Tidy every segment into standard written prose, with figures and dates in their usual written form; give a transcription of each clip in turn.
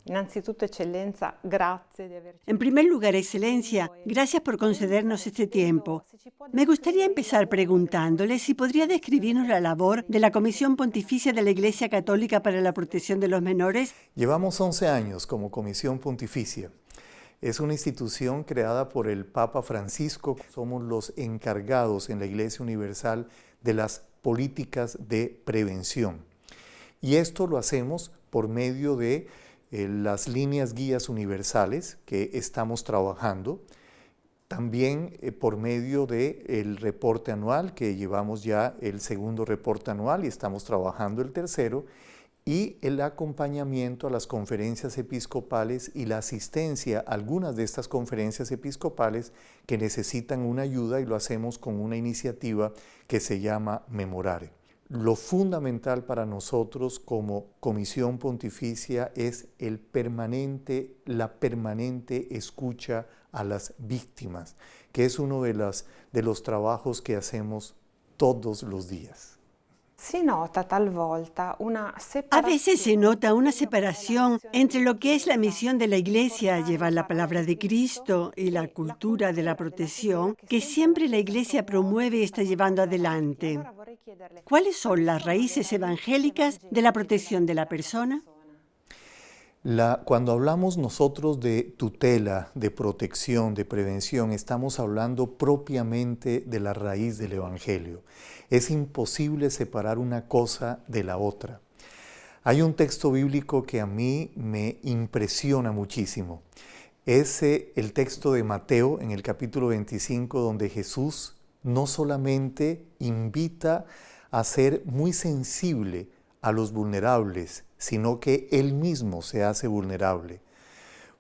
Innanzitutto, Eccellenza, grazie di averci... En primer lugar, Excelencia, gracias por concedernos este tiempo. Me gustaría empezar preguntándole si podría describirnos la labor de la Comisión Pontificia de la Iglesia Católica para la Protección de los Menores. Llevamos 11 años como Comisión Pontificia. Es una institución creada por el Papa Francisco. Somos los encargados en la Iglesia Universal de las políticas de prevención. Y esto lo hacemos por medio de las líneas guías universales que estamos trabajando, también por medio del reporte anual, que llevamos ya el segundo reporte anual y estamos trabajando el tercero, y el acompañamiento a las conferencias episcopales y la asistencia a algunas de estas conferencias episcopales que necesitan una ayuda, y lo hacemos con una iniciativa que se llama Memorare. Lo fundamental para nosotros como Comisión Pontificia es la permanente escucha a las víctimas, que es uno de los trabajos que hacemos todos los días. Si nota talvolta una A separazione. veces se nota una separación entre lo que es la misión de la Iglesia, llevar la palabra de Cristo, y la cultura de la protección que siempre la Iglesia promueve y está llevando adelante. ¿Cuáles son las raíces evangélicas de la protección de la persona? Cuando hablamos nosotros de tutela, de protección, de prevención, estamos hablando propiamente de la raíz del Evangelio. Es imposible separar una cosa de la otra. Hay un texto bíblico que a mí me impresiona muchísimo. Es el texto de Mateo en el capítulo 25, donde Jesús no solamente invita a ser muy sensible a los vulnerables, sino que Él mismo se hace vulnerable.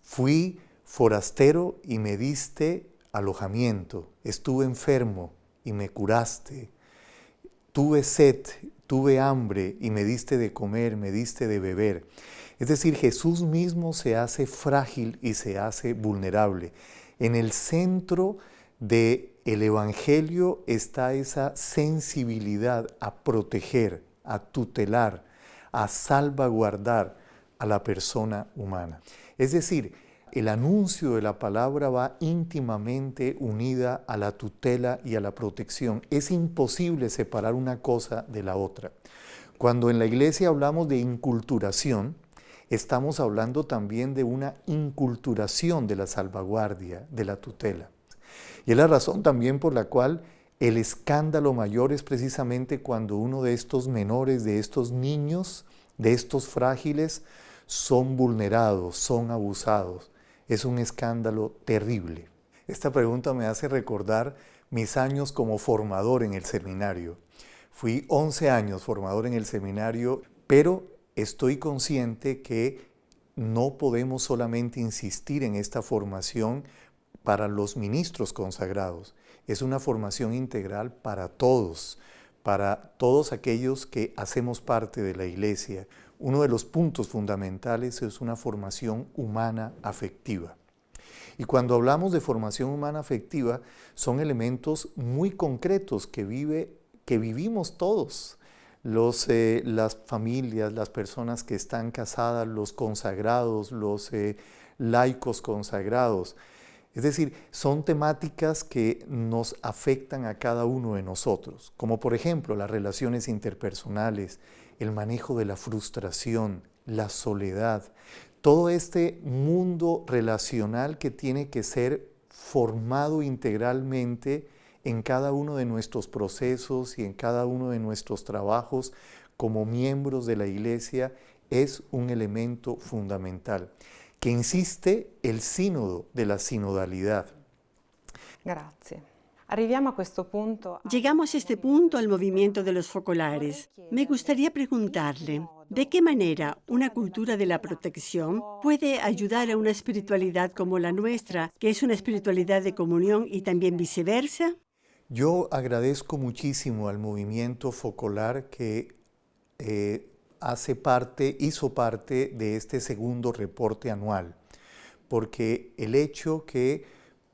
Fui forastero y me diste alojamiento, estuve enfermo y me curaste, tuve sed, tuve hambre y me diste de comer, me diste de beber. Es decir, Jesús mismo se hace frágil y se hace vulnerable. En el centro del Evangelio está esa sensibilidad a proteger, a tutelar, a salvaguardar a la persona humana. Es decir, el anuncio de la palabra va íntimamente unida a la tutela y a la protección. Es imposible separar una cosa de la otra. Cuando en la Iglesia hablamos de inculturación, estamos hablando también de una inculturación de la salvaguardia, de la tutela. Y es la razón también por la cual el escándalo mayor es precisamente cuando uno de estos menores, de estos niños, de estos frágiles, son vulnerados, son abusados. Es un escándalo terrible. Esta pregunta me hace recordar mis años como formador en el seminario. Fui 11 años formador en el seminario, pero estoy consciente que no podemos solamente insistir en esta formación para los ministros consagrados. Es una formación integral para todos aquellos que hacemos parte de la Iglesia. Uno de los puntos fundamentales es una formación humana afectiva. Y cuando hablamos de formación humana afectiva, son elementos muy concretos que vivimos todos. Las familias, las personas que están casadas, los consagrados, los laicos consagrados. Es decir, son temáticas que nos afectan a cada uno de nosotros, como por ejemplo las relaciones interpersonales, el manejo de la frustración, la soledad, todo este mundo relacional que tiene que ser formado integralmente en cada uno de nuestros procesos y en cada uno de nuestros trabajos como miembros de la Iglesia, es un elemento fundamental, que insiste el sínodo de la sinodalidad. Grazie. Arriviamo a questo punto. Llegamos a este punto al movimiento de los focolares. Me gustaría preguntarle, ¿de qué manera una cultura de la protección puede ayudar a una espiritualidad como la nuestra, que es una espiritualidad de comunión, y también viceversa? Yo agradezco muchísimo al movimiento focolar que hizo parte de este segundo reporte anual, porque el hecho que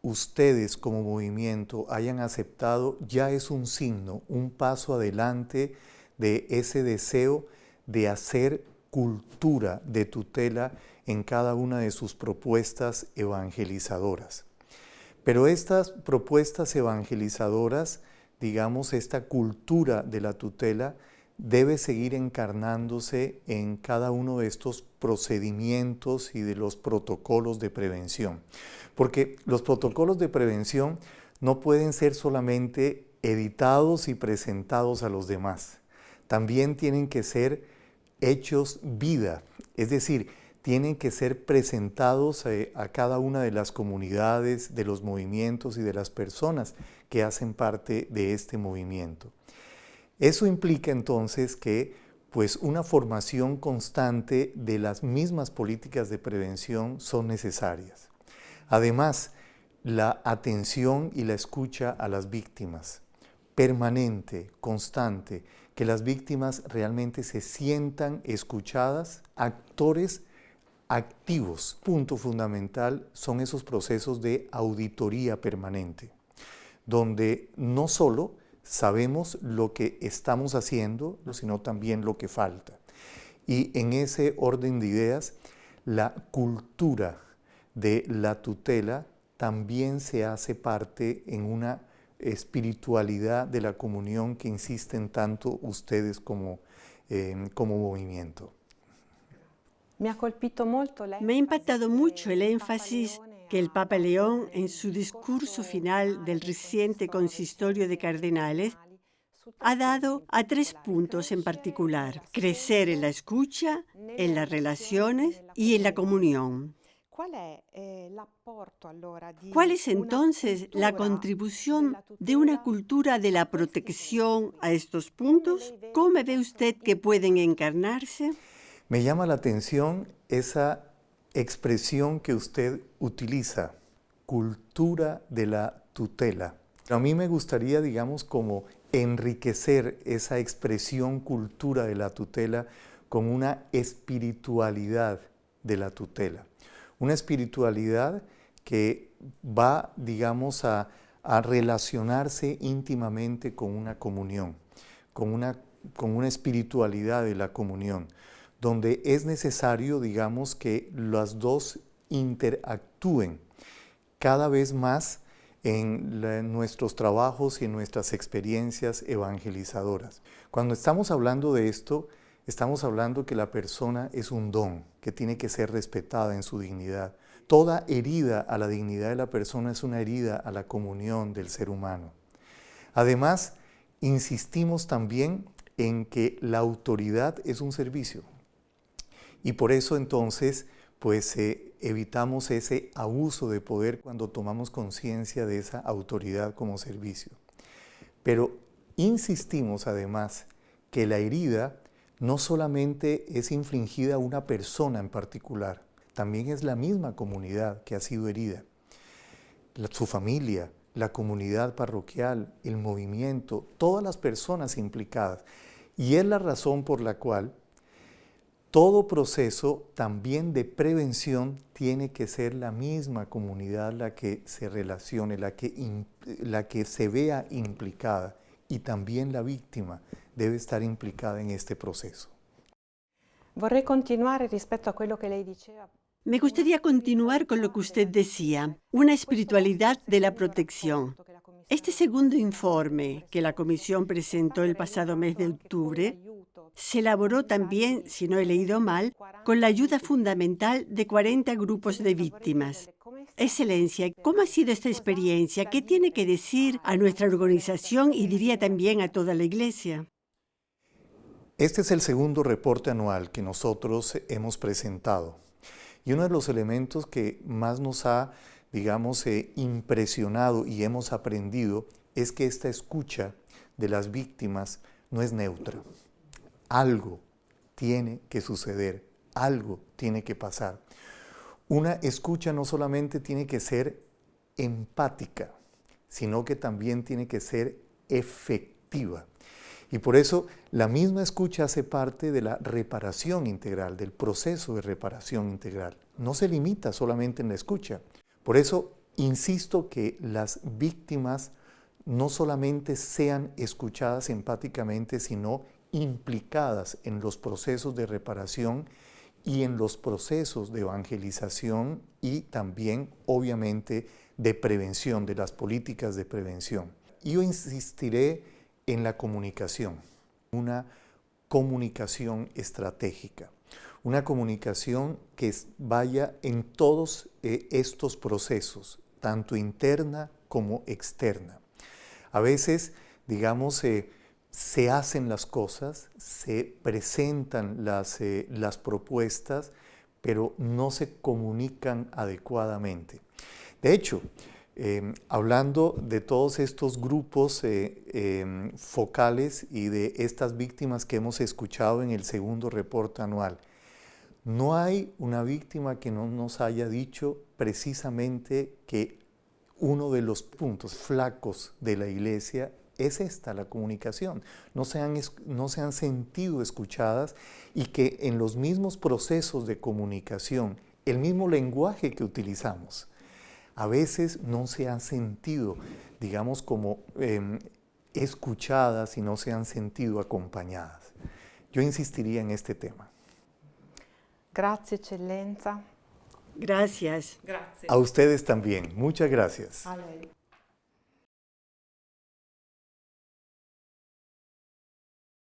ustedes como movimiento hayan aceptado ya es un signo, un paso adelante de ese deseo de hacer cultura de tutela en cada una de sus propuestas evangelizadoras. Pero estas propuestas evangelizadoras, digamos, esta cultura de la tutela, debe seguir encarnándose en cada uno de estos procedimientos y de los protocolos de prevención. Porque los protocolos de prevención no pueden ser solamente editados y presentados a los demás. También tienen que ser hechos vida, es decir, tienen que ser presentados a cada una de las comunidades, de los movimientos y de las personas que hacen parte de este movimiento. Eso implica entonces que pues, una formación constante de las mismas políticas de prevención son necesarias. Además, la atención y la escucha a las víctimas, permanente, constante, que las víctimas realmente se sientan escuchadas, actores activos. Punto fundamental son esos procesos de auditoría permanente, donde no solo sabemos lo que estamos haciendo, sino también lo que falta. Y en ese orden de ideas, la cultura de la tutela también se hace parte en una espiritualidad de la comunión que insisten tanto ustedes como movimiento. Me ha impactado mucho el énfasis que el Papa León, en su discurso final del reciente consistorio de cardenales, ha dado a 3 puntos en particular: crecer en la escucha, en las relaciones y en la comunión. ¿Cuál es entonces la contribución de una cultura de la protección a estos puntos? ¿Cómo ve usted que pueden encarnarse? Me llama la atención esa expresión que usted utiliza, cultura de la tutela. A mí me gustaría, digamos, como enriquecer esa expresión cultura de la tutela con una espiritualidad de la tutela. Una espiritualidad que va, digamos, a relacionarse íntimamente con una comunión, con una espiritualidad de la comunión, donde es necesario, digamos, que las dos interactúen cada vez más en nuestros trabajos y en nuestras experiencias evangelizadoras. Cuando estamos hablando de esto, estamos hablando que la persona es un don, que tiene que ser respetada en su dignidad. Toda herida a la dignidad de la persona es una herida a la comunión del ser humano. Además, insistimos también en que la autoridad es un servicio. Y por eso entonces, pues evitamos ese abuso de poder cuando tomamos conciencia de esa autoridad como servicio. Pero insistimos además que la herida no solamente es infligida a una persona en particular, también es la misma comunidad que ha sido herida. Su familia, la comunidad parroquial, el movimiento, todas las personas implicadas. Y es la razón por la cual todo proceso también de prevención tiene que ser la misma comunidad la que se relacione, la que se vea implicada, y también la víctima debe estar implicada en este proceso. Me gustaría continuar con lo que usted decía, una espiritualidad de la protección. Este segundo informe que la Comisión presentó el pasado mes de octubre se elaboró también, si no he leído mal, con la ayuda fundamental de 40 grupos de víctimas. Excelencia, ¿cómo ha sido esta experiencia? ¿Qué tiene que decir a nuestra organización y diría también a toda la Iglesia? Este es el segundo reporte anual que nosotros hemos presentado. Y uno de los elementos que más nos ha, digamos, impresionado y hemos aprendido es que esta escucha de las víctimas no es neutra. Algo tiene que suceder, algo tiene que pasar. Una escucha no solamente tiene que ser empática, sino que también tiene que ser efectiva. Y por eso la misma escucha hace parte de la reparación integral, del proceso de reparación integral. No se limita solamente en la escucha. Por eso insisto que las víctimas no solamente sean escuchadas empáticamente, sino implicadas en los procesos de reparación y en los procesos de evangelización y también, obviamente, de prevención, de las políticas de prevención. Yo insistiré en la comunicación, una comunicación estratégica, una comunicación que vaya en todos estos procesos, tanto interna como externa. A veces, digamos, se hacen las cosas, se presentan las propuestas, pero no se comunican adecuadamente. De hecho, hablando de todos estos grupos focales y de estas víctimas que hemos escuchado en el segundo reporte anual, no hay una víctima que no nos haya dicho precisamente que uno de los puntos flacos de la iglesia es la comunicación. No se han sentido escuchadas y que en los mismos procesos de comunicación, el mismo lenguaje que utilizamos, a veces no se han sentido, digamos, como escuchadas y no se han sentido acompañadas. Yo insistiría en este tema. Grazie, Eccellenza. Gracias. Grazie. A ustedes también. Muchas gracias. A lei.